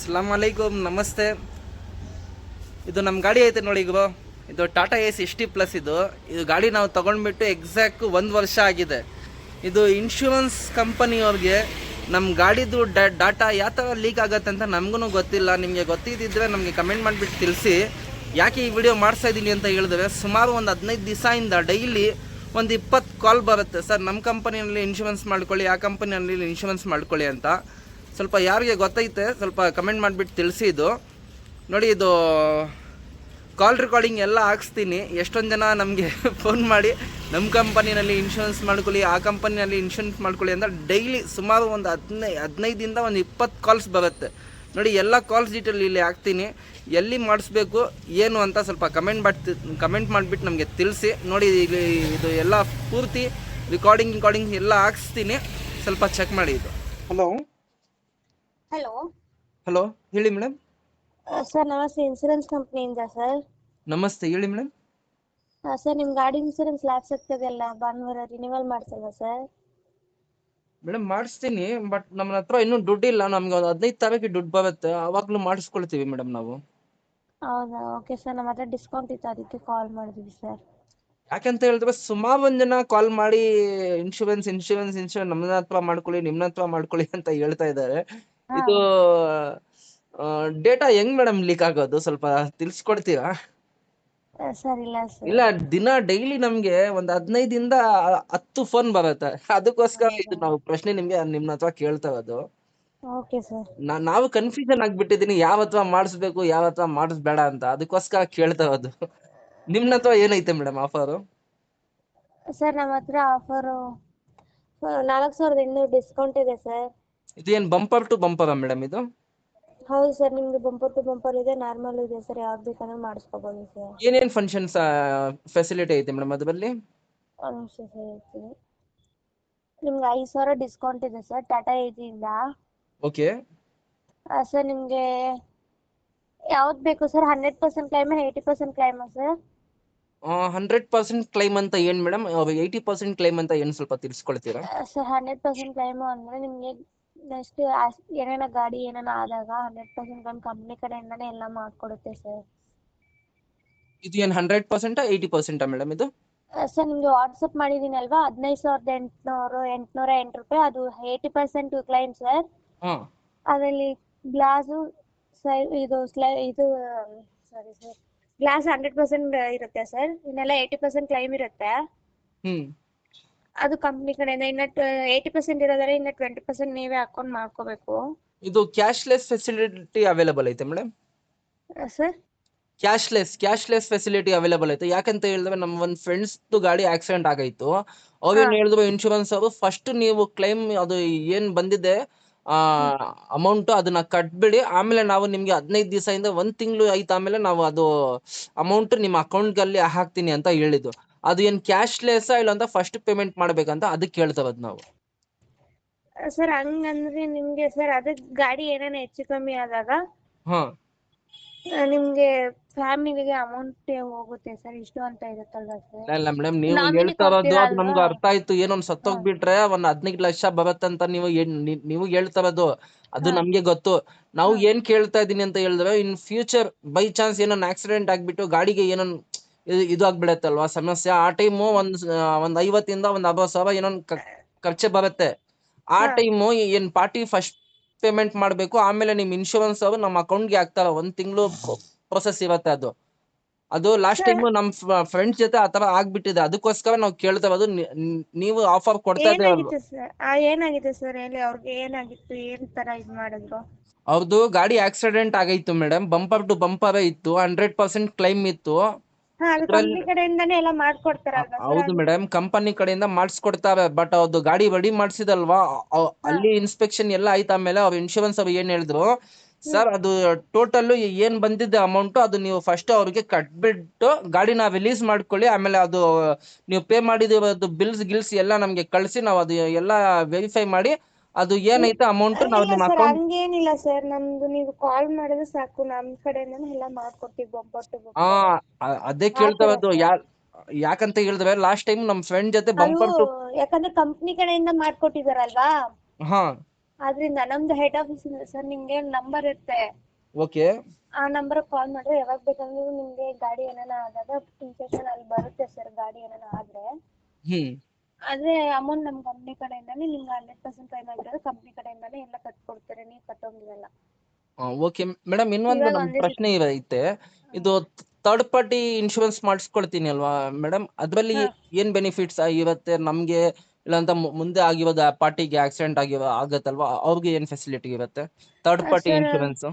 ಸಲಾಮ್ ಅಲೈಕುಮ್, ನಮಸ್ತೆ. ಇದು ನಮ್ಮ ಗಾಡಿ ಐತೆ ನೋಡಿ ಬ್ರೋ. ಇದು ಟಾಟಾ ಎಸ್ ST+ ಇದು ಗಾಡಿ ನಾವು ತೊಗೊಂಡ್ಬಿಟ್ಟು ಎಕ್ಸಾಕ್ಟ್ 1 ವರ್ಷ ಆಗಿದೆ. ಇದು ಇನ್ಶೂರೆನ್ಸ್ ಕಂಪನಿಯವ್ರಿಗೆ ನಮ್ಮ ಗಾಡಿದು ಡಾಟಾ ಯಾವ ಥರ ಲೀಕ್ ಆಗುತ್ತೆ ಅಂತ ನಮಗೂ ಗೊತ್ತಿಲ್ಲ. ನಿಮಗೆ ಗೊತ್ತಿದ್ದರೆ ನಮಗೆ ಕಮೆಂಟ್ ಮಾಡಿಬಿಟ್ಟು ತಿಳಿಸಿ. ಯಾಕೆ ಈ ವಿಡಿಯೋ ಮಾಡ್ತಾ ಇದ್ದೀನಿ ಅಂತ ಹೇಳಿದ್ರೆ, ಸುಮಾರು ಒಂದು 15 ದಿವಸದಿಂದ ಡೈಲಿ ಒಂದು 20 ಕಾಲ್ ಬರುತ್ತೆ. ಸರ್, ನಮ್ಮ ಕಂಪನಿಯಲ್ಲಿ ಇನ್ಶೂರೆನ್ಸ್ ಮಾಡ್ಕೊಳ್ಳಿ, ಆ ಕಂಪನಿಯಲ್ಲಿ ಇನ್ಶೂರೆನ್ಸ್ ಮಾಡ್ಕೊಳ್ಳಿ ಅಂತ. ಸ್ವಲ್ಪ ಯಾರಿಗೆ ಗೊತ್ತೈತೆ ಸ್ವಲ್ಪ ಕಮೆಂಟ್ ಮಾಡಿಬಿಟ್ಟು ತಿಳಿಸಿ. ಇದು ನೋಡಿ, ಇದು ಕಾಲ್ ರೆಕಾರ್ಡಿಂಗ್ ಎಲ್ಲ ಹಾಕ್ಸ್ತೀನಿ. ಎಷ್ಟೊಂದು ಜನ ನಮಗೆ ಫೋನ್ ಮಾಡಿ ನಮ್ಮ ಕಂಪನಿಯಲ್ಲಿ ಇನ್ಶೂರೆನ್ಸ್ ಮಾಡ್ಕೊಳ್ಳಿ, ಆ ಕಂಪನಿಯಲ್ಲಿ ಇನ್ಶೂರೆನ್ಸ್ ಮಾಡ್ಕೊಳ್ಳಿ ಅಂತ ಡೈಲಿ ಸುಮಾರು ಒಂದು 15ರಿಂದ ಒಂದು 20 ಕಾಲ್ಸ್ ಬರುತ್ತೆ. ನೋಡಿ, ಎಲ್ಲ ಕಾಲ್ಸ್ ಡೀಟೇಲ್ ಇಲ್ಲಿ ಹಾಕ್ತೀನಿ. ಎಲ್ಲಿ ಮಾಡಿಸ್ಬೇಕು ಏನು ಅಂತ ಸ್ವಲ್ಪ ಕಮೆಂಟ್ ಮಾಡಿಬಿಟ್ಟು ನಮಗೆ ತಿಳಿಸಿ. ನೋಡಿ, ಇದು ಎಲ್ಲ ಪೂರ್ತಿ ರೆಕಾರ್ಡಿಂಗ್ ಎಲ್ಲ ಹಾಕ್ಸ್ತೀನಿ, ಸ್ವಲ್ಪ ಚೆಕ್ ಮಾಡಿ. ಇದು ಹಲೋ ಹಲೋ, ಹೇಳಿ ಮೇಡಮ್. ಸರ್ ನಮಸ್ತೆ, ಇನ್ಸೂರೆನ್ಸ್ ಕಂಪ್ನಿಯಿಂದ ಸರ್. ನಮಸ್ತೆ, ಹೇಳಿ ಮೇಡಮ್. ಸರ್, ನಿಮ್ ಗಾಡಿ ಇನ್ಸೂರೆನ್ಸ್ ಲ್ಯಾಪ್ಸ್ ಆಗ್ತದಲ್ಲ, ಭಾನುವಾರ ರಿನಿವಲ್ ಮಾಡ್ಸಲ್ವಾ ಸರ್? ಮೇಡಮ್, ಮಾಡಿಸ್ತೀನಿ, ಬಟ್ ನಮ್ಮ ಹತ್ರ ಇನ್ನೂ ದುಡ್ಡು ಇಲ್ಲ. ನಮ್ಗೆ ಒಂದು 15 ತಾರೀಕಿಗೆ ದುಡ್ಡು ಬರುತ್ತೆ, ಅವಾಗಲೂ ಮಾಡಿಸ್ಕೊಳ್ತೀವಿ ಮೇಡಮ್ ನಾವು. ಹೌದಾ, ಓಕೆ ಸರ್. ನಮ್ಮ ಹತ್ರ ಡಿಸ್ಕೌಂಟ್ ಇತ್ತು, ಅದಕ್ಕೆ ಕಾಲ್ ಮಾಡಿದ್ವಿ ಸರ್. ಯಾಕಂತ ಹೇಳಿದ್ರೆ ಸುಮಾರು ಒಂದ್ ಜನ ಕಾಲ್ ಮಾಡಿ ಇನ್ಶೂರೆನ್ಸ್ ನಮ್ಮ ಹತ್ರ ಮಾಡ್ಕೊಳ್ಳಿ, ನಿಮ್ಮ ಹತ್ರ ಮಾಡ್ಕೊಳ್ಳಿ ಅಂತ ಹೇಳ್ತಾ ಇದ್ದಾರೆ. ಇದು ಡೇಟಾ ಹೆಂಗ್ ಮೇಡಮ್ ಲೀಕ್ ಆಗೋದು, ಸ್ವಲ್ಪ ತಿಳಿಸ್ಕೊಡ್ತೀರಾ? ಸರ್ ಇಲ್ಲ ಸರ್. ಇಲ್ಲ, ಡೈಲಿ ನಮ್ಗೆ ಒಂದು 15ರಿಂದ 10 ಫೋನ್ ಬರುತ್ತೆ. ಅದಕ್ಕೋಸ್ಕರ ಇದು ನಾವು ಪ್ರಶ್ನೆ ನಿಮ್ಮ ಹತ್ರ ಕೇಳ್ತಾ ಇರೋದು. Okay sir. ನಾವು ಕನ್ಫ್ಯೂಷನ್ ಆಗ್ಬಿಟ್ಟಿದೀನಿ, ಯಾವ ಹತ್ರ ಮಾಡಿಸ್ಬೇಕು, ಯಾವ ಹತ್ರ ಮಾಡಿಸ್ಬೇಡ ಅಂತ. ಅದಕ್ಕೋಸ್ಕರ ಕೇಳ್ತಾ ಇರೋದು. ನಿಮ್ನ ಹತ್ರ ಏನೈತೆ ಮೇಡಮ್ ಆಫರು? ಸರ್, ನಮ್ಮ ಹತ್ರ ಆಫರು 4,800 ಡಿಸ್ಕೌಂಟ್ ಇದೆ ಸರ್. ಇದು ಏನ್ ಬಂಪರ್ ಟು ಬಂಪರ್ ಮೇಡಮ್ ಇದು? ಹೌದು ಸರ್, ನಿಮ್ಗೆ ಬಂಪರ್ ಟು ಬಂಪರ್ ಇದೆ, ನಾರ್ಮಲ್ ಇದೆ ಸರ್. ಯಾವ್ದು ಬೇಕಂದ್ರೆ ಮಾಡಿಸ್ಕೋಬೋದು ಸರ್. ಏನೇನ್ ಫಂಕ್ಷನ್ಸ್ ಫೆಸಿಲಿಟಿ ಐತೆ ಮೇಡಮ್ ಅದರಲ್ಲಿ? ಒಂದು ನಿಮಿಷ ಸರ್ ಹೇಳ್ತೀನಿ. ನಿಮ್ಗೆ 5,000 ಡಿಸ್ಕೌಂಟ್ ಇದೆ ಸರ್, ಟಾಟಾ ಏಜಿಯಿಂದ. ಓಕೆ ಸರ್, ನಿಮ್ಗೆ ಯಾವ್ದು ಬೇಕು sir? 100% claim, 80% claim sir? 100% claim ಅಂತ ಏನ್ ಮೇಡಮ್, 80% ಕ್ಲೈಮ್ ಅಂತ ಏನ್, ಸ್ವಲ್ಪ ತಿಳಿಸ್ಕೊಳ್ತೀರಾ? ಸರ್, 100% ಕ್ಲೈಮ್ ಅಂದ್ರೆ ನಿಮ್ಗೆ ನೆಕ್ಸ್ಟ್ ಏನೇನ ಗಾಡಿ ಏನೇನ ಆದಾಗ 100% ಕ್ಲೈಮ್ ಕಂಪ್ನಿ ಕಡೆಯಿಂದಾನೇ ಎಲ್ಲ ಮಾಡ್ಕೊಡುತ್ತೆ ಸರ್. ಇದು ಏನ್ 100% 80% ಮೇಡಮ್ ಇದು? ಸರ್, ನಿಮ್ಗೆ ವಾಟ್ಸಪ್ ಮಾಡಿದೀನಿ ಅಲ್ವಾ, 15,808 ರೂಪಾಯಿ, ಅದು 80% ಕ್ಲೈಮ್ ಸರ್. ಅದರಲ್ಲಿ ಗ್ಲಾಸು ಇದು ಸಾರಿ ಸರ್, ಗ್ಲಾಸ್ 100% ಇರುತ್ತೆ ಸರ್. ಇನ್ನೆಲ್ಲ 80% ಕ್ಲೈಮ್ ಇರುತ್ತೆ. ಅದು ಕಂಪ್ನಿ ಕಡೆಯಿಂದ. ಇನ್ನ 80% ಇರೋದ್ರೆ ಇನ್ನ 20% ನೀವೇ ಅಕೌಂಟ್ ಮಾಡ್ಕೋಬೇಕು. ಇದು ಕ್ಯಾಶ್ಲೆಸ್ ಫೆಸಿಲಿಟಿ ಅವೈಲೇಬಲ್ ಐತೆ madam? Sir, cashless facility available ಐತೆ. ಯಾಕಂತ ಹೇಳಿದ್ರೆ ನಮ್ಮ ಒಂದು ಫ್ರೆಂಡ್ಸ್ ಗಾಡಿ ಆಕ್ಸಿಡೆಂಟ್ ಆಗೈತು. ಅವ್ರೇನ್ ಹೇಳಿದ್ರು, ಇನ್ಶೂರೆನ್ಸ್ ಅವರು ಫಸ್ಟ್ ನೀವು ಕ್ಲೈಮ್ ಅದು ಏನ್ ಬಂದಿದೆ ಅಮೌಂಟ್ ಅದನ್ನ ಕಟ್ಬಿಡಿ, ಆಮೇಲೆ ನಾವು ನಿಮ್ಗೆ 15 ದಿವಸದಿಂದ 1 ತಿಂಗಳು ಆಯ್ತು, ಆಮೇಲೆ ನಾವು ಅದು ಅಮೌಂಟ್ ನಿಮ್ಮ ಅಕೌಂಟ್ ಅಲ್ಲಿ ಹಾಕ್ತೀನಿ ಅಂತ ಹೇಳಿದ್ದು. ಅದು ಏನ್ ಕ್ಯಾಶ್ಲೆಸ್ ಇಲ್ಲ ಅಂತ ಫಸ್ಟ್ ಪೇಮೆಂಟ್ ಮಾಡ್ಬೇಕಂತ ಅದಕ್ಕೆ ಕೇಳ್ತವದ್ ನಾವು. ಸರ್ ಹಂಗಂದ್ರೆ ನಿಮ್ಗೆ ಸರ್, ಅದಕ್ಕೆ ಗಾಡಿ ಏನೇನ ಹೆಚ್ಚು ಕಮ್ಮಿ ಆದಾಗ ನಿಮ್ಗೆ ಫ್ಯಾಮಿಲಿಗೆ ಅಮೌಂಟ್ ಹೋಗುತ್ತೆ ಸರ್, ಇಷ್ಟು ಅಂತ ಇರುತ್ತಲ್ವಾ ಸರ್? ಇಲ್ಲ ಮೇಡಮ್, ನೀವು ಹೇಳ್ತಾ ಇರೋದು ಅದು ನಮ್ಗೆ ಅರ್ಥ ಆಯ್ತು. ಏನೊಂದ್ ಸತ್ತೋಗ್ಬಿಟ್ರೆ ಒಂದ್ 15 ಲಕ್ಷ ಬರತ್ತಂತ ನೀವು ಹೇಳ್ತಾ ಇರೋದು, ಅದು ನಮ್ಗೆ ಗೊತ್ತು. ನಾವು ಏನ್ ಕೇಳ್ತಾ ಇದೀನಿ ಅಂತ ಹೇಳಿದ್ರೆ, ಇನ್ ಫ್ಯೂಚರ್ ಬೈ ಚಾನ್ಸ್ ಏನೊಂದ್ ಆಕ್ಸಿಡೆಂಟ್ ಆಗ್ಬಿಟ್ಟು ಗಾಡಿಗೆ ಏನೊಂದ್ ಇದು ಆಗ್ಬಿಡತ್ತಲ್ವಾ ಸಮಸ್ಯೆ, ಆ ಟೈಮು ಒಂದ್ 50ರಿಂದ ಒಂದು 60 ಸಾವಿರ ಏನೊಂದ್ ಖರ್ಚೆ ಬರುತ್ತೆ. ಆ ಟೈಮು ಏನ್ ಪಾರ್ಟಿ ಫಸ್ಟ್ ಪೇಮೆಂಟ್ ಮಾಡ್ಬೇಕು, ಆಮೇಲೆ ನಿಮ್ ಇನ್ಶೂರೆನ್ಸ್ ಅವರು ನಮ್ಮ ಅಕೌಂಟ್ಗೆ ಹಾಕ್ತಾರ. 1 ತಿಂಗಳು ಪ್ರೊಸೆಸ್ ಇರುತ್ತೆ ಅದು ಲಾಸ್ಟ್ ಟೈಮ್ ನಮ್ ಫ್ರೆಂಡ್ಸ್ ಜೊತೆ ಆತರ ಆಗ್ಬಿಟ್ಟಿದೆ. ಅದಕ್ಕೋಸ್ಕರ ನಾವು ಕೇಳ್ತಾ ಇರೋದು. ನೀವು ಆಫರ್ ಕೊಡ್ತಾ ಇದ್ದೀರಲ್ವಾ? ಏನಾಗಿದೆ ಸರ್ ಹೇಳಿ, ಅವ್ರಿಗೆ ಏನಾಗಿತ್ತು, ಏನ್ ತರ ಇದ್ ಮಾಡಿದ್ರು? ಅವ್ರದ್ದು ಗಾಡಿ ಆಕ್ಸಿಡೆಂಟ್ ಆಗೈತು ಮೇಡಮ್, ಬಂಪರ್ ಟು ಬಂಪರ್ ಇತ್ತು, 100% ಕ್ಲೈಮ್ ಇತ್ತು. ಕಂಪನಿ ಕಡೆಯಿಂದಾನೇ ಎಲ್ಲ ಮಾಡ್ಕೊಡ್ತಾರಲ್ವಾ? ಹೌದು ಮೇಡಮ್, ಕಂಪನಿ ಕಡೆಯಿಂದ ಮಾಡಿಸ್ಕೊಡ್ತಾರೆ. ಬಟ್ ಅವ್ರದ್ದು ಗಾಡಿ ರೆಡಿ ಮಾಡಿಸಿದಲ್ವಾ, ಅಲ್ಲಿ ಇನ್ಸ್ಪೆಕ್ಷನ್ ಎಲ್ಲ ಆಯ್ತಾದ್ಮೇಲೆ ಅವ್ರ ಇನ್ಶೂರೆನ್ಸ್ ಅವ್ರು ಏನ್ ಹೇಳಿದ್ರು, ಸರ್ ಅದು ಟೋಟಲ್ ಏನ್ ಬಂದಿದೆ ಅಮೌಂಟ್ ಅದು ನೀವು ಫಸ್ಟ್ ಅವ್ರಿಗೆ ಕಟ್ಬಿಟ್ಟು ಗಾಡಿನ ರಿಲೀಸ್ ಮಾಡ್ಕೊಳ್ಳಿ, ಆಮೇಲೆ ಅದು ನೀವು ಪೇ ಮಾಡಿದಿರೋದು ಬಿಲ್ಸ್ ಎಲ್ಲ ನಮ್ಗೆ ಕಳಿಸಿ, ನಾವು ಅದು ಎಲ್ಲ ವೆರಿಫೈ ಮಾಡಿ ಅದು ಏನೈತೆ ಅಮೌಂಟ್ ನಾವು ನಿಮ್ಮ ಅಕೌಂಟ್. ಹಂಗೇನಿಲ್ಲ ಸರ್, ನಮ್ದು ನೀವು ಕಾಲ್ ಮಾಡಿದ್ರೆ ಸಾಕು, ನಮ್ ಕಡೆಯಿಂದಾನೇ ಎಲ್ಲ ಮಾಡ್ಕೊಡ್ತೀವಿ. ಅದೇ ಕೇಳ್ತಾ ಇರೋದು. ಯಾಕಂತ ಹೇಳಿದ್ರೆ ಲಾಸ್ಟ್ ಟೈಮ್ ನಮ್ ಫ್ರೆಂಡ್ ಜೊತೆ ಬಂಪರ್ ಟು, ಯಾಕಂದ್ರೆ ಕಂಪ್ನಿ ಕಡೆಯಿಂದ ಮಾಡ್ಕೊಟ್ಟಿದಾರಲ್ವಾ? ಆದ್ರಿಂದ ನಮ್ದು ಹೆಡ್ ಆಫೀಸ್ ಇದೆ ಸರ್, ನಿಮ್ಗೆ ನಂಬರ್ ಇರುತ್ತೆ. ಓಕೆ. ಆ ನಂಬರ್ ಕಾಲ್ ಮಾಡಿದ್ರೆ ಯಾವಾಗ ಬೇಕಂದ್ರೂ ನಿಮ್ಗೆ ಗಾಡಿ ಏನಾನ ಆದಾಗ ಇನ್ಫೆಕ್ಷನ್ ಅಲ್ಲಿ ಬರುತ್ತೆ ಸರ್, ಗಾಡಿ ಏನಾನ ಆದ್ರೆ. ಆದ್ರೆ ಅಮೌಂಟ್ ನಮ್ ಕಂಪ್ನಿ ಕಡೆಯಿಂದಾನೇ ನಿಮ್ಗೆ 100% ಕ್ಲೈಮ್ ಆಗಿರೋದು, ಕಂಪ್ನಿ ಕಡೆಯಿಂದಾನೇ ಎಲ್ಲ ಕಟ್ಕೊಡ್ತಾರೆ, ನೀವು ಕಟ್ಟೋಂಗಿರಲ್ಲ. ಓಕೆ ಮೇಡಮ್, ಇನ್ನೊಂದು ಇವಾಗ ನಮ್ ಒಂದೇ ಪ್ರಶ್ನೆ ಐತೆ. ಇದು ಥರ್ಡ್ ಪಾರ್ಟಿ ಇನ್ಶೂರೆನ್ಸ್ ಮಾಡಿಸ್ಕೊಳ್ತೀನಿ ಅಲ್ವಾ ಮೇಡಮ್, ಅದ್ರಲ್ಲಿ ಹಾ ಏನ್ ಬೆನಿಫಿಟ್ಸ್ ಇರುತ್ತೆ ನಮ್ಗೆ? ಇಲ್ಲಾಂತ ಮುಂದೆ ಆಗಿರೋದು ಪಾರ್ಟಿಗೆ ಆಕ್ಸಿಡೆಂಟ್ ಆಗತ್ತಲ್ವಾ, ಅವ್ರಿಗೆ ಏನ್ ಫೆಸಿಲಿಟಿ ಇರುತ್ತೆ ಥರ್ಡ್ ಪಾರ್ಟಿ ಸರ್, ಇನ್ಶೂರೆನ್ಸ್?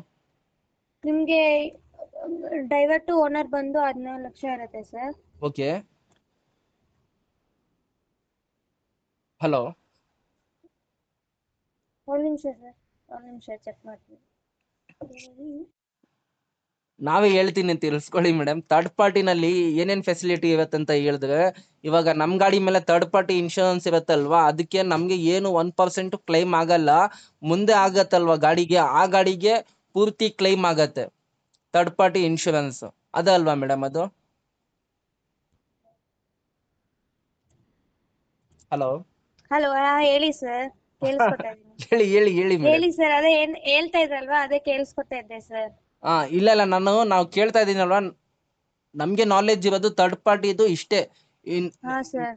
ನಿಮ್ಗೆ ಡ್ರೈವರ್ ಟು ಓನರ್ ಬಂದು 14 ಲಕ್ಷ ಇರುತ್ತೆ ಸರ್. ಓಕೆ. ಹಲೋ, ಒಂದ್ ನಿಮಿಷ ಸರ್, ಒಂದ್ ನಿಮಿಷ ಚೆಕ್ ಮಾಡ್ತೀನಿ. ನಾವೇ ಹೇಳ್ತೀನಿ ತಿಳ್ಸ್ಕೊಳ್ಳಿ ಮೇಡಮ್. ಥರ್ಡ್ ಪಾರ್ಟಿನಲ್ಲಿ ಏನೇನ್ ಫೆಸಿಲಿಟಿ ಇರುತ್ತೆ ಅಂತ ಹೇಳಿದ್ರೆ, ಇವಾಗ ನಮ್ ಗಾಡಿ ಮೇಲೆ ಥರ್ಡ್ ಪಾರ್ಟಿ ಇನ್ಶೂರೆನ್ಸ್ ಇರುತ್ತಲ್ವಾ, ಅದಕ್ಕೆ ನಮ್ಗೆ ಏನು 1% ಕ್ಲೈಮ್ ಆಗಲ್ಲ. ಮುಂದೆ ಆಗತ್ತಲ್ವಾ ಗಾಡಿಗೆ, ಆ ಗಾಡಿಗೆ ಪೂರ್ತಿ ಕ್ಲೈಮ್ ಆಗತ್ತೆ ಥರ್ಡ್ ಪಾರ್ಟಿ ಇನ್ಶೂರೆನ್ಸ್. ಅದಲ್ವಾ ಮೇಡಮ್ ಅದು? ಹಲೋ ಹಲೋ, ಹೇಳಿ ಸರ್, ಕೇಳಿಸ್ಕೊತಾ ಇದೀನಿ. ಹೇಳಿ ಹೇಳಿ ಹೇಳಿ ಮೇಡಮ್. ಹೇಳಿ ಸರ್, ಅದೇ ಏನ್ ಹೇಳ್ತಾ ಇದ್ರಲ್ವಾ, ಅದೇ ಕೇಳಿಸ್ಕೊತಾ ಇದ್ದೆ ಸರ್. ಇಲ್ಲ ನಾವು ಕೇಳ್ತಾ ಇದೀನಲ್ವಾ, ನಮ್ಗೆ ನಾಲೆಡ್ಜ್ ಇರೋದು ಥರ್ಡ್ ಪಾರ್ಟಿದು ಇಷ್ಟೇ. ಹಾ ಸರ್,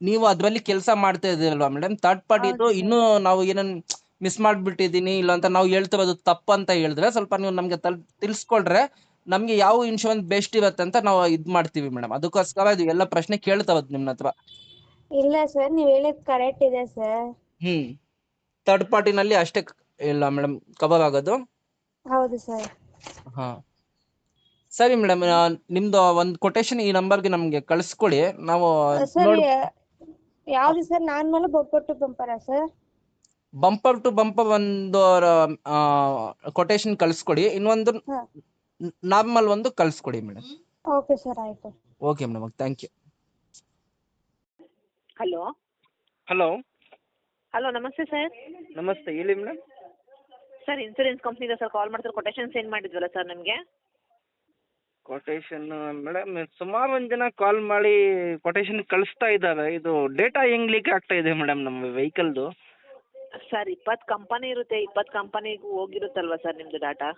ನೀವು ಅದ್ರಲ್ಲಿ ಕೆಲಸ ಮಾಡ್ತಾ ಇದೀರಲ್ವಾ ಮೇಡಮ್, ಥರ್ಡ್ ಪಾರ್ಟಿದು ಹೌದು ಸರ್. ಇನ್ನೂ ನಾವು ಏನನ್ ಮಿಸ್ ಮಾಡ್ಬಿಟ್ಟಿದೀನಿ ಇಲ್ಲ ಅಂತ ನಾವು ಹೇಳ್ತಿರೋದು ತಪ್ಪಂತ ಹೇಳಿದ್ರೆ ಸ್ವಲ್ಪ ನೀವು ನಮ್ಗೆ ತಿಳ್ಸ್ಕೊಳ್ರೆ ನಮ್ಗೆ ಯಾವ ಇನ್ಶೂರೆನ್ಸ್ ಬೆಸ್ಟ್ ಇರುತ್ತೆ ಅಂತ ನಾವು ಇದ್ ಮಾಡ್ತೀವಿ ಮೇಡಮ್. ಅದಕ್ಕೋಸ್ಕರ ಇದು ಎಲ್ಲ ಪ್ರಶ್ನೆ ಕೇಳ್ತಾ ಇರೋದು ನಿಮ್ನ ಹತ್ರ. ಇಲ್ಲ ಸರ್, ನೀವ್ ಹೇಳಿದ್ ಕರೆಕ್ಟ್ ಇದೆ ಸರ್. ಥರ್ಡ್ ಪಾರ್ಟಿನಲ್ಲಿ ಅಷ್ಟೇ ಇಲ್ಲ ಮೇಡಮ್ ಕವರ್ ಆಗೋದು. ಹೌದು ಸರ್. ಹಾ ಸರಿ ಮೇಡಮ್, ನಿಮ್ದು ಒಂದು ಕೊಟೇಶನ್ ಈ ನಂಬರ್ಗೆ ನಮ್ಗೆ ಕಳಿಸ್ಕೊಡಿ, ನಾವು ಸರ್, ನೋಡಿ. ಯಾವ್ದು ಸರ್, ನಾರ್ಮಲ್ ಬಂಪರ್ ಟು ಬಂಪರಾ ಸರ್? ಬಂಪರ್ ಟು ಬಂಪರ್ ಒಂದು ಕೊಟೇಶನ್ ಕಳಿಸ್ಕೊಡಿ, ಇನ್ನೊಂದು ಹಾ, ನಾರ್ಮಲ್ ಒಂದು ಕಳಿಸ್ಕೊಡಿ ಮೇಡಮ್. ಓಕೆ ಸರ್, ಆಯ್ತು. Okay madam, thank you. Hello hello hello, ನಮಸ್ತೆ ಸರ್. ನಮಸ್ತೆ, ಹೇಳಿ ಮೇಡಮ್. ಸರ್, ಇನ್ಸೂರೆನ್ಸ್ ಕಂಪ್ನಿದ ಸರ್ ಕಾಲ್ ಮಾಡ್ತಾರೆ, ಕೊಟೇಶನ್ ಸೆಂಡ್ ಮಾಡಿದ್ವಲ್ಲ ಸರ್ ನಿಮಗೆ. ಕೊಟೇಶನ್ ಮೇಡಮ್, ಸುಮಾರು ಒಂದು ಜನ ಕಾಲ್ ಮಾಡಿ ಕೊಟೇಶನ್ ಕಳಿಸ್ತಾ ಇದ್ದಾರೆ. ಇದು ಡೇಟಾ ಹೆಂಗ್ ಲೀಕ್ ಆಗ್ತಾ ಇದೆ ಮೇಡಮ್ ನಮ್ಮ ವೆಹಿಕಲ್ದು? ಸರ್, 20 ಕಂಪನಿ ಇರುತ್ತೆ, 20 ಕಂಪನಿಗೂ ಹೋಗಿರುತ್ತಲ್ವಾ ಸರ್ ನಿಮ್ಮದು ಡಾಟಾ?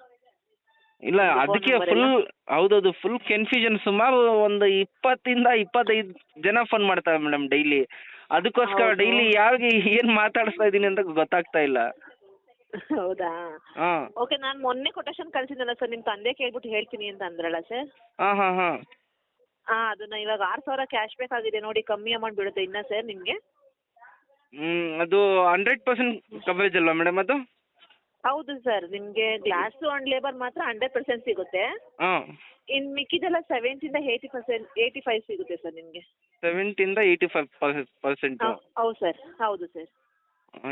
ಇಲ್ಲ, ಅದಕ್ಕೆ ಫುಲ್ ಹೌದೌದು, ಫುಲ್ ಕನ್ಫ್ಯೂಷನ್. ಸುಮಾರು ಒಂದು 20-25 ಜನ ಫೋನ್ ಮಾಡ್ತಾರೆ ಮೇಡಮ್ ಡೈಲಿ. ಅದಕ್ಕೋಸ್ಕರ ಡೈಲಿ ಯಾರಿಗೆ ಏನ್ ಮಾತಾಡಿಸ್ತಾ ಇದೀನಿ ಅಂತ ಗೊತ್ತಾಗ್ತಾ ಇಲ್ಲ. ಹೌದಾ? ಓಕೆ, ನಾನು ಮೊನ್ನೆ ಕೊಟೇಶನ್ ಕಳ್ಸಿದ್ನಲ್ಲ ಸರ್, ನಿಮ್ಮ ತಂದೆ ಕೇಳ್ಬಿಟ್ಟು ಹೇಳ್ತೀನಿ ಅಂತ ಅಂದ್ರಲ್ಲ ಸರ್. ಅದನ್ನ ಇವಾಗ 6,000 ಕ್ಯಾಶ್ ಬ್ಯಾಕ್ ಆಗಿದೆ ನೋಡಿ, ಕಮ್ಮಿ ಅಮೌಂಟ್ ಬೀಳುತ್ತೆ ಇನ್ನ ಸರ್ ನಿಮಗೆ. ಅದು 100% ಕವರೇಜ್ ಅಲ್ವಾ ಮೇಡಮ್ ಅದು? ಹೌದು ಸರ್, ನಿಮಗೆ ಗ್ಲಾಸು ಅಂಡ್ ಲೇಬರ್ ಮಾತ್ರ 100% ಸಿಗುತ್ತೆ. ಇನ್ನು ಮಿಕ್ಕಿದೆಲ್ಲ 70-80%, 85 ಸಿಗುತ್ತೆ ಸರ್ ನಿಮಗೆ. 70-85%? ಹೌದು ಸರ್, ಹೌದು ಸರ್.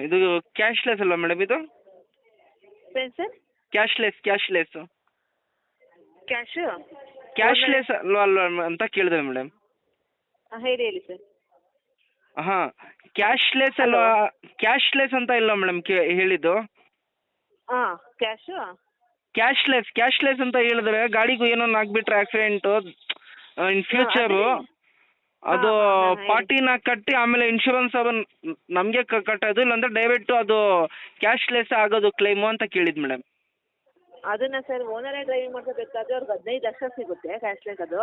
ಇದು ಕ್ಯಾಶ್ಲೆಸ್ ಅಲ್ವಾ ಮೇಡಮ್ ಇದು? ಏನು ಸರ್? ಕ್ಯಾಶ್ಲೆಸ್ ಕ್ಯಾಶು ಕ್ಯಾಶ್ಲೆಸ್ ಅಲ್ವಾ ಅಂತ ಕೇಳಿದೆ ಮೇಡಮ್. ಹೇಳಿ ಸರ್. ಕ್ಯಾಶ್ಲೆಸ್ ಅಲ್ವಾ? ಕ್ಯಾಶ್ಲೆಸ್ ಅಂತ ಇಲ್ಲ ಮೇಡಮ್ ಹೇಳಿದ್ದು. ಕ್ಯಾಶ್ಲೆಸ್ ಅಂತ ಹೇಳಿದ್ರೆ ಗಾಡಿಗೂ ಏನೋ ಆಗ್ಬಿಟ್ರೆ ಆಕ್ಸಿಡೆಂಟು ಇನ್ ಫ್ಯೂಚರು, ಅದು ಪಾರ್ಟಿನ ಕಟ್ಟಿ ಆಮೇಲೆ ಇನ್ಶೂರೆನ್ಸ್ ಅದು ನಮಗೆ ಕಟ್ಟೋದು, ಇಲ್ಲಾಂದ್ರೆ ದಯವಿಟ್ಟು ಅದು ಕ್ಯಾಶ್ಲೆಸ್ ಆಗೋದು ಕ್ಲೈಮು ಅಂತ ಕೇಳಿದ್ ಮೇಡಮ್. ಅದನ್ನ ಸರ್ ಓನರೇ ಡ್ರೈವಿಂಗ್ ಮಾಡ್ಕೋಬೇಕಾದ್ರೆ ಅವ್ರಿಗೆ 15 ಲಕ್ಷ ಸಿಗುತ್ತೆ ಕ್ಯಾಶ್ಲೆಸ್ ಅದು.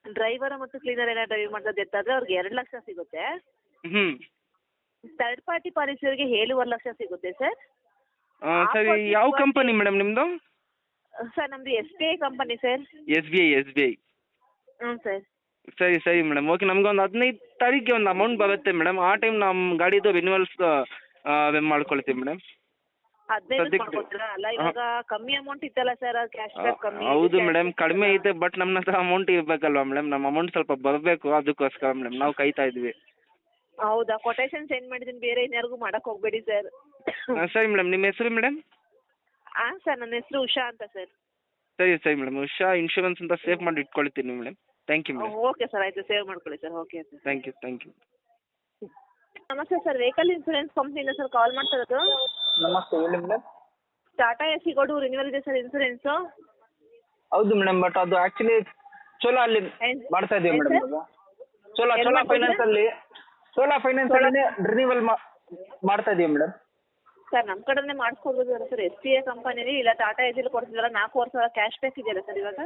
ಡ್ರೈವರ್ ಮತ್ತು ಕ್ಲೀನರ್ ಎಲ್ಲ ಡ್ರೈವಿಂಗ್ ಮಾಡ್ಕೋದಿರ್ತಾದ್ರೆ ಅವ್ರಿಗೆ 2 ಲಕ್ಷ ಸಿಗುತ್ತೆ. ಥರ್ಡ್ ಪಾರ್ಟಿ ಪಾಲಿಸಿಯವರಿಗೆ 7.5 ಲಕ್ಷ ಸಿಗುತ್ತೆ ಸರ್. ಸರಿ, ಯಾವ ಕಂಪನಿ ಮೇಡಮ್ ನಿಮ್ಮದು? ಸರ್, ನಮ್ಮದು SBI ಕಂಪನಿ ಸರ್. SBI. ಹ್ಞೂ ಸರ್. ಸರಿ ಮೇಡಮ್, ಓಕೆ. ನಮ್ಗೆ ಒಂದು 15 ತಾರೀಕಿಗೆ ಒಂದು ಅಮೌಂಟ್ ಬರುತ್ತೆ ಮೇಡಮ್, ಆ ಟೈಮ್ ನಮ್ಮ ಗಾಡಿದು ರಿನ್ಯೂವಲ್ಸ್ ಮಾಡ್ಕೊಳ್ತೀವಿ ಮೇಡಮ್. 15 ಮಾಡ್ಕೊಡ್ತೀರಾ? ಅಲ್ಲ, ಇವಾಗ ಕಮ್ಮಿ ಅಮೌಂಟ್ ಇತ್ತಲ್ಲ ಸರ್, ಕ್ಯಾಶ್ ಬ್ಯಾಕ್ ಕಮ್ಮಿ. ಹೌದು ಮೇಡಮ್, ಕಡಿಮೆ ಐತೆ, ಬಟ್ ನಮ್ಮ ಹತ್ರ ಅಮೌಂಟ್ ಇರಬೇಕಲ್ವಾ ಮೇಡಮ್, ನಮ್ಮ ಅಮೌಂಟ್ ಸ್ವಲ್ಪ ಬರಬೇಕು, ಅದಕ್ಕೋಸ್ಕರ ಮೇಡಮ್ ನಾವು ಕಾಯ್ತಾ ಇದ್ವಿ. ಹೌದಾ? ಕೊಟೇಶನ್ ಸೆಂಡ್ ಮಾಡಿದ್ದೀನಿ, ಬೇರೆ ಇನ್ಯಾರಿಗೂ ಮಾಡಕ್ಕೆ ಹೋಗಬೇಡಿ ಸರ್. ಸರಿ ಮೇಡಮ್, ನಿಮ್ಮ ಹೆಸರು ಮೇಡಮ್? ಸರ್, ನನ್ನ ಹೆಸರು ಉಷಾ ಅಂತ ಸರ್. ಸರಿ ಮೇಡಮ್, ಉಷಾ ಇನ್ಶೂರೆನ್ಸ್ ಅಂತ ಸೇವ್ ಮಾಡಿ ಇಟ್ಕೊಳ್ತೀನಿ madam. Thank you madam. Okay sir, ಆಯಿತು, ಸೇವ್ ಮಾಡ್ಕೊಳ್ಳಿ sir. Okay sir, thank you. ನಮಸ್ತೆ ಸರ್, ವೆಹಿಕಲ್ ಇನ್ಸೂರೆನ್ಸ್ ಕಂಪ್ನಿಯಿಂದ ಸರ್ ಕಾಲ್ ಮಾಡ್ತಾ ಇರೋದು. ನಮಸ್ತೆ, ಹೇಳಿ madam. Tata AC gold renewal ಇದೆ ಸರ್ ಇನ್ಸೂರೆನ್ಸು. ಹೌದು ಮೇಡಮ್, ಬಟ್ ಅದು ಆ್ಯಕ್ಚುಲಿ ಚೋಲಾ ಅಲ್ಲಿ ಮಾಡ್ತಾ ಇದ್ದೀವಿ ಮೇಡಮ್. ಇವಾಗ ಚೋಲಾ ಫೈನಾನ್ಸ್ ಅಲ್ಲಿ ರಿನಿವಲ್ ಮಾಡ್ತಾ ಇದೀವಿ ಮೇಡಮ್. ಸರ್ ನಮ್ಮ ಕಡೆನೇ ಮಾಡಿಸ್ಕೊಡ್ಬೋದು ಸರ್. STA ಕಂಪನಿಲಿ ಇಲ್ಲ ಟಾಟಾ ಏಜಲ್ಲಿ ಕೊಡ್ತಿದ್ರಲ್ಲ 4 ವರ್ಷ ಕ್ಯಾಶ್ ಬ್ಯಾಕ್ ಇದೆಯಲ್ಲ ಸರ್ ಇವಾಗ?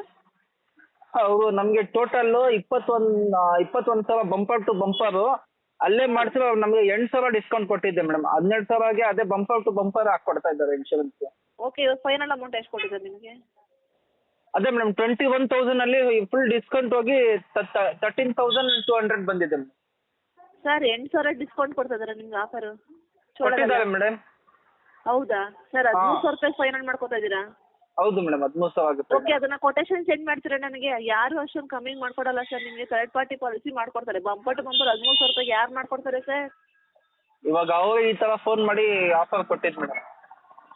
ಅವರು ನಮಗೆ ಟೋಟಲ್ 21,000 ಬಂಪರ್ ಟು ಬಂಪರು ಅಲ್ಲೇ ಮಾಡಿಸಿರೋ ನಮಗೆ 8,000 ಡಿಸ್ಕೌಂಟ್ ಕೊಟ್ಟಿದ್ದೆ ಮೇಡಮ್. 12,000ಗೆ ಅದೇ ಬಂಪರ್ ಟು ಬಂಪರ್ ಹಾಕೊಡ್ತಾ ಇದ್ದಾರೆ ಇನ್ಶೂರೆನ್ಸ್. ಓಕೆ, ಇವಾಗ ಫೈನಲ್ ಅಮೌಂಟ್ ಎಷ್ಟು ಕೊಟ್ಟಿದ್ದಾರೆ ನಿಮಗೆ? ಅದೇ ಮೇಡಮ್ 21,000 ಅಲ್ಲಿ ಫುಲ್ ಡಿಸ್ಕೌಂಟ್ ಹೋಗಿ 13,200 ಬಂದಿದೆ ಮೇಡಮ್. ಸರ್ 8,000 ಡಿಸ್ಕೌಂಟ್ ಕೊಡ್ತಾ ಇದ್ದಾರೆ ನಿಮ್ಗೆ ಆಫರು? ಕೊಟ್ಟಿದ್ದಾರೆ ಮೇಡಮ್. ಹೌದಾ ಸರ್? 13,000 ರೂಪಾಯಿ ಫೈನಲ್ ಮಾಡ್ಕೊತಾ ಇದ್ದೀರಾ? ಹೌದು ಮೇಡಮ್, 13,000 ಆಗುತ್ತೆ. ಓಕೆ, ಅದನ್ನ ಕೊಟೇಶನ್ ಸೆಂಡ್ ಮಾಡ್ತೀರಾ ನನಗೆ? ಯಾರು ಅಷ್ಟೊಂದು ಕಮ್ಮಿ ಮಾಡ್ಕೊಡಲ್ಲ ಸರ್ ನಿಮಗೆ. ಥರ್ಡ್ ಪಾರ್ಟಿ ಪಾಲಿಸಿ ಮಾಡ್ಕೊಡ್ತಾರೆ. ಬಂಪರ್ ಟು ಬಂಪರ್ 13,000 ರೂಪಾಯಿಗೆ ಯಾರು ಮಾಡ್ಕೊಡ್ತಾರೆ ಸರ್? ಇವಾಗ ಅವರು ಈ ತರ ಫೋನ್ ಮಾಡಿ ಆಫರ್ ಕೊಟ್ಟಿದ್ದು ಮೇಡಮ್.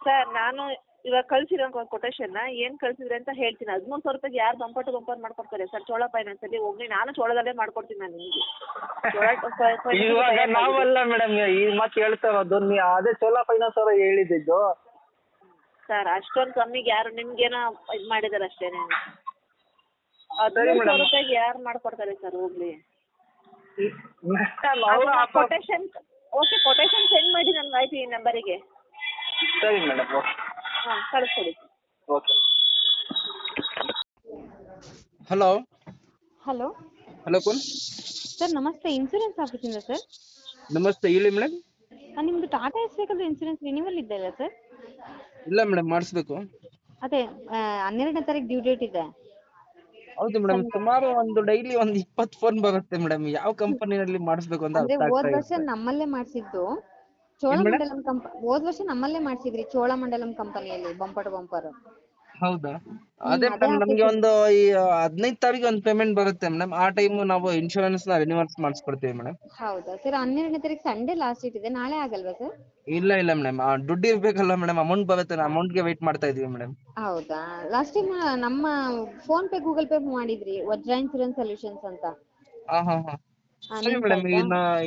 ಸರ್ ನಾನು ಇವಾಗ ಕಳ್ಸಿರೋ ಕೊಟೇಶನ್ನ ಏನು ಕಳ್ಸಿದ್ರೆ ಅಂತ ಹೇಳ್ತೀನಿ. 13,000 ರೂಪಾಯಿಗೆ ಯಾರು ಬಂಪರ್ ಟು ಬಂಪರ್ ಮಾಡ್ಕೊಡ್ತಾರೆ ಸರ್? ಚೋಳ ಫೈನಾನ್ಸಲ್ಲಿ ಹೋಗಿ ನಾನು ಚೋಳದಲ್ಲೇ ಮಾಡ್ಕೊಡ್ತೀನಿ ನಾನು ನಿಮಗೆ. ಇವಾಗ ನಾವಲ್ಲ ಮೇಡಮ್ ಈ ಮಾತು ಹೇಳ್ತಾ ಇರೋದು. ಅದೇ ಚೋಲಾ ಫೈನಾನ್ಸ್ ಅವರು ಹೇಳಿದ್ದು ಸರ್. ಅಷ್ಟೊಂದು ಕಮ್ಮಿಗೆ ಯಾರು ನಿಮ್ಗೇನೋ ಇದು ಮಾಡಿದಾರೆ ಅಷ್ಟೇನೆ. ಸರಿ 13,000 ಮೇಡಮ್. ರೂಪಾಯಿಗೆ ಯಾರು ಮಾಡ್ಕೊಡ್ತಾರೆ ಸರ್? ಹೋಗ್ಲಿ. ಕೊಟೇಶನ್ ಓಕೆ, ಕೊಟೇಶನ್ ಸೆಂಡ್ ಮಾಡಿ ನನ್ಗೆ ಆಯ್ತು ಈ ನಂಬರಿಗೆ. ಸರಿ ಮೇಡಮ್, ಓಕೆ. ಹಾಂ, ಕಳಿಸ್ಕೊಡಿ. ಓಕೆ. ಹಲೋ ಹಲೋ ಹಲೋ ಕೋನ್? ಸರ್ ನಮಸ್ತೆ, ಇನ್ಸೂರೆನ್ಸ್ ಆಫೀಸಿಂದ ಸರ್. ನಮಸ್ತೆ, ಹೇಳಿ ಮೇಡಮ್. ನಿಮ್ಮದು Tata Ace vehicle insurance renewal ಇದೆ ಅಲ್ಲ ಸರ್? ಇಲ್ಲ ಮೇಡಮ್, ಮಾಡಿಸ್ಬೇಕು. ಅದೇ 12ನೇ ತಾರೀಕು ಡ್ಯೂ ಡೇಟ್ ಇದೆ. ಹೌದು ಮೇಡಮ್, ಸುಮಾರು ಡೈಲಿ 20 ಫೋನ್ ಬರುತ್ತೆ ಮೇಡಮ್. ಯಾವ ಕಂಪನಿನಲ್ಲಿ ಮಾಡಿಸ್ಬೇಕು ಅಂತ ಅಂದ್ರೆ ಅರ್ಥ ಹೋದ ಆಗ್ತಾ ವರ್ಷ ಇಲ್ಲ. ನಮ್ಮಲ್ಲೇ ಮಾಡಿಸಿದ್ದು ಚೋಳಮಂಡಲಂ ಹೋದ ವರ್ಷ ನಮ್ಮಲ್ಲೇ ಮಾಡಿಸಿದ್ರಿ ಚೋಳಮಂಡಲಂ ಕಂಪನಿಯಲ್ಲಿ ಬಂಪರ್ ಟು ಬಂಪರ್. ಹೌದಾ? ಅದೇ ಮೇಡಮ್, ನಮ್ಗೆ ಈ 15 ತಾರೀಕು ಒಂದು ಪೇಮೆಂಟ್ ಬರುತ್ತೆ ಮೇಡಮ್. ಆ ಟೈಮ್ ನಾವು ಇನ್ಶೂರೆನ್ಸ್ ನ ರಿನ್ಯೂವಲ್ಸ್ ಮಾಡಿಸ್ಕೊಡ್ತೀವಿ ಮೇಡಮ್. ಹೌದಾ ಸರ್? 12ನೇ ತಾರೀಕು ಸಂಡೇ ಲಾಸ್ಟ್ ಡೇಟ್ ಇದೆ. ನಾಳೆ ಆಗಲ್ವಾ ಸರ್? ಇಲ್ಲ ಮೇಡಮ್, ದುಡ್ಡು ಇರ್ಬೇಕಲ್ಲ ಮೇಡಮ್. ಅಮೌಂಟ್ ಬರುತ್ತೆ, ಅಮೌಂಟ್ ಗೆ ವೇಟ್ ಮಾಡ್ತಾ ಇದೀವಿ ಮೇಡಮ್. ಹೌದಾ? ಲಾಸ್ಟ್ ಟೈಮ್ ನಮ್ಮ ಫೋನ್ ಪೇ ಗೂಗಲ್ ಪೇ ಮಾಡಿದ್ರಿ, ವಜ್ರ ಇನ್ಸೂರೆನ್ಸ್ ಸೊಲ್ಯೂಷನ್ಸ್ ಅಂತ. ಹಾ ಸರಿ ಮೇಡಮ್,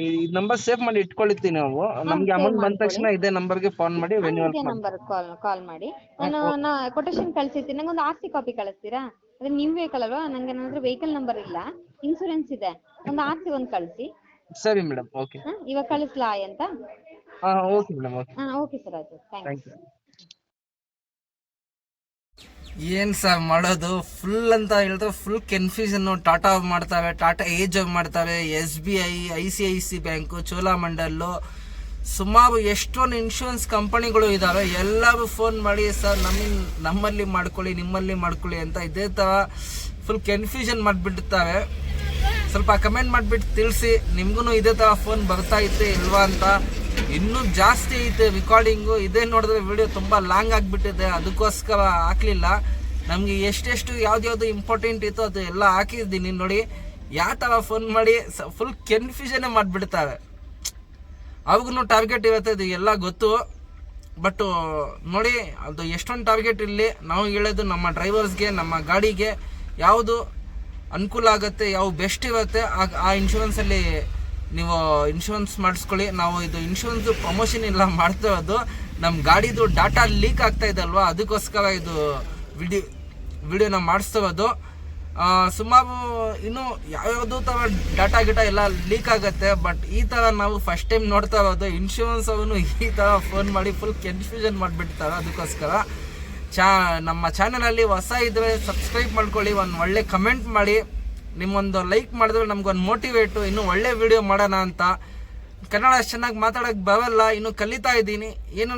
ಈ ನಂಬರ್ ಸೇವ್ ಮಾಡಿ ಇಟ್ಕೊಳ್ತೀವಿ ನಾವು. ನಮ್ಗೆ ಅಮೌಂಟ್ ಬಂದ ತಕ್ಷಣ ಇದೇ ನಂಬರ್ಗೆ ಫೋನ್ ಮಾಡಿ ರಿನ್ಯೂವಲ್ ಇದೇ ನಂಬರ್ ಕಾಲ್ ಮಾಡಿ. ನಾನು ಕೊಟೇಶನ್ ಕಳ್ಸಿರ್ತೀನಿ. ನಂಗೆ ಒಂದು RC ಕಾಪಿ ಕಳಿಸ್ತೀರಾ? ಅದೇ ನಿಮ್ ವೆಹಿಕಲ್ ಅಲ್ವಾ? ನಂಗೆ ನನ್ನ ಹತ್ರ ವೆಹಿಕಲ್ ನಂಬರ್ ಇಲ್ಲ, ಇನ್ಸೂರೆನ್ಸ್ ಇದೆ. ಒಂದು RC ಒಂದು ಕಳಿಸಿ. ಸರಿ ಮೇಡಮ್, ಓಕೆ. ಇವಾಗ ಕಳಿಸ್ಲಾ ಅಂತ? Okay madam, okay. Okay sir, ಆಯ್ತು, ಥ್ಯಾಂಕ್ಸ್. ಏನ್ ಸರ್ ಮಾಡೋದು? ಫುಲ್ ಅಂತ ಹೇಳಿದ್ರೆ ಫುಲ್ ಕನ್ಫ್ಯೂಷನ್. ಟಾಟಾ ಮಾಡ್ತಾವೆ, ಟಾಟಾ ಏಜ್ ಮಾಡ್ತಾವೆ, SBI, ICIC ಬ್ಯಾಂಕು, ಚೋಳಮಂಡಲ, ಸುಮಾರು ಎಷ್ಟೊಂದು ಇನ್ಶೂರೆನ್ಸ್ ಕಂಪನಿಗಳು ಇದಾವೆ. ಎಲ್ಲರೂ ಫೋನ್ ಮಾಡಿ ಸರ್ ನಮ್ಮಲ್ಲಿ ಮಾಡ್ಕೊಳ್ಳಿ, ನಿಮ್ಮಲ್ಲಿ ಮಾಡ್ಕೊಳ್ಳಿ ಅಂತ ಇದೇ ತರ ಫುಲ್ ಕನ್ಫ್ಯೂಷನ್ ಮಾಡಿಬಿಡ್ತಾರೆ. ಸ್ವಲ್ಪ ಕಮೆಂಟ್ ಮಾಡಿಬಿಟ್ಟು ತಿಳಿಸಿ, ನಿಮ್ಗೂ ಇದೇ ತರ ಫೋನ್ ಬರ್ತಾ ಇತ್ತೆ ಇಲ್ವಾ ಅಂತ. ಇನ್ನೂ ಜಾಸ್ತಿ ಐತೆ ರೆಕಾರ್ಡಿಂಗು. ಇದೇ ನೋಡಿದ್ರೆ ವಿಡಿಯೋ ತುಂಬ ಲಾಂಗ್ ಆಗಿಬಿಟ್ಟಿದೆ, ಅದಕ್ಕೋಸ್ಕರ ಹಾಕ್ಲಿಲ್ಲ. ನಮಗೆ ಎಷ್ಟೆಷ್ಟು ಯಾವ್ದು ಇಂಪಾರ್ಟೆಂಟ್ ಇತ್ತು ಅದು ಎಲ್ಲ ಹಾಕಿದ್ದೀನಿ ನೋಡಿ. ಯಾವ ಥರ ಫೋನ್ ಮಾಡಿ ಫುಲ್ ಕನ್ಫ್ಯೂಷನ್ನೇ ಮಾಡಿಬಿಡ್ತಾರೆ. ಅವ್ರಿಗೂ ಟಾರ್ಗೆಟ್ ಇರುತ್ತೆ, ಇದು ಎಲ್ಲ ಗೊತ್ತು. ಬಟ್ ನೋಡಿ, ಅದು ಎಷ್ಟೊಂದು ಟಾರ್ಗೆಟ್ ಇರಲಿ, ನಾವು ಹೇಳೋದು ನಮ್ಮ ಡ್ರೈವರ್ಸ್ಗೆ, ನಮ್ಮ ಗಾಡಿಗೆ ಯಾವುದು ಅನುಕೂಲ ಆಗುತ್ತೆ, ಯಾವ ಬೆಸ್ಟ್ ಇರುತ್ತೆ ಆ ಇನ್ಶೂರೆನ್ಸಲ್ಲಿ ನೀವು ಇನ್ಶೂರೆನ್ಸ್ ಮಾಡಿಸ್ಕೊಳ್ಳಿ. ನಾವು ಇದು ಇನ್ಶೂರೆನ್ಸ್ ಪ್ರಮೋಷನ್ ಇಲ್ಲ ಮಾಡ್ತಾ ಇರೋದು. ನಮ್ಮ ಗಾಡಿದು ಡಾಟಾ ಲೀಕ್ ಆಗ್ತಾ ಇದೆ ಅಲ್ವಾ, ಅದಕ್ಕೋಸ್ಕರ ಇದು ವಿಡಿಯೋನ ಮಾಡಿಸ್ತಾ ಇರೋದು. ಸುಮಾರು ಇನ್ನು ಯಾವ್ಯಾವುದು ಥರ ಡಾಟಾ ಎಲ್ಲ ಲೀಕ್ ಆಗುತ್ತೆ. ಬಟ್ ಈ ಥರ ನಾವು ಫಸ್ಟ್ ಟೈಮ್ ನೋಡ್ತಾ ಇರೋದು. ಇನ್ಶೂರೆನ್ಸ್ ಅವನು ಈ ಥರ ಫೋನ್ ಮಾಡಿ ಫುಲ್ ಕನ್ಫ್ಯೂಷನ್ ಮಾಡಿಬಿಡ್ತಾರೆ. ಅದಕ್ಕೋಸ್ಕರ ನಮ್ಮ ಚಾನಲಲ್ಲಿ ಹೊಸ ಇದ್ದರೆ ಸಬ್ಸ್ಕ್ರೈಬ್ ಮಾಡ್ಕೊಳ್ಳಿ, ಒಂದು ಒಳ್ಳೆ ಕಮೆಂಟ್ ಮಾಡಿ. ನಿಮ್ಮೊಂದು ಲೈಕ್ ಮಾಡಿದ್ರೆ ನಮ್ಗೊಂದು ಮೋಟಿವೇಟು, ಇನ್ನೂ ಒಳ್ಳೆ ವಿಡಿಯೋ ಮಾಡೋಣ ಅಂತ. ಕನ್ನಡ ಚೆನ್ನಾಗಿ ಮಾತಾಡೋಕ್ಕೆ ಬರಲ್ಲ, ಇನ್ನೂ ಕಲಿತಾ ಇದ್ದೀನಿ. ಏನು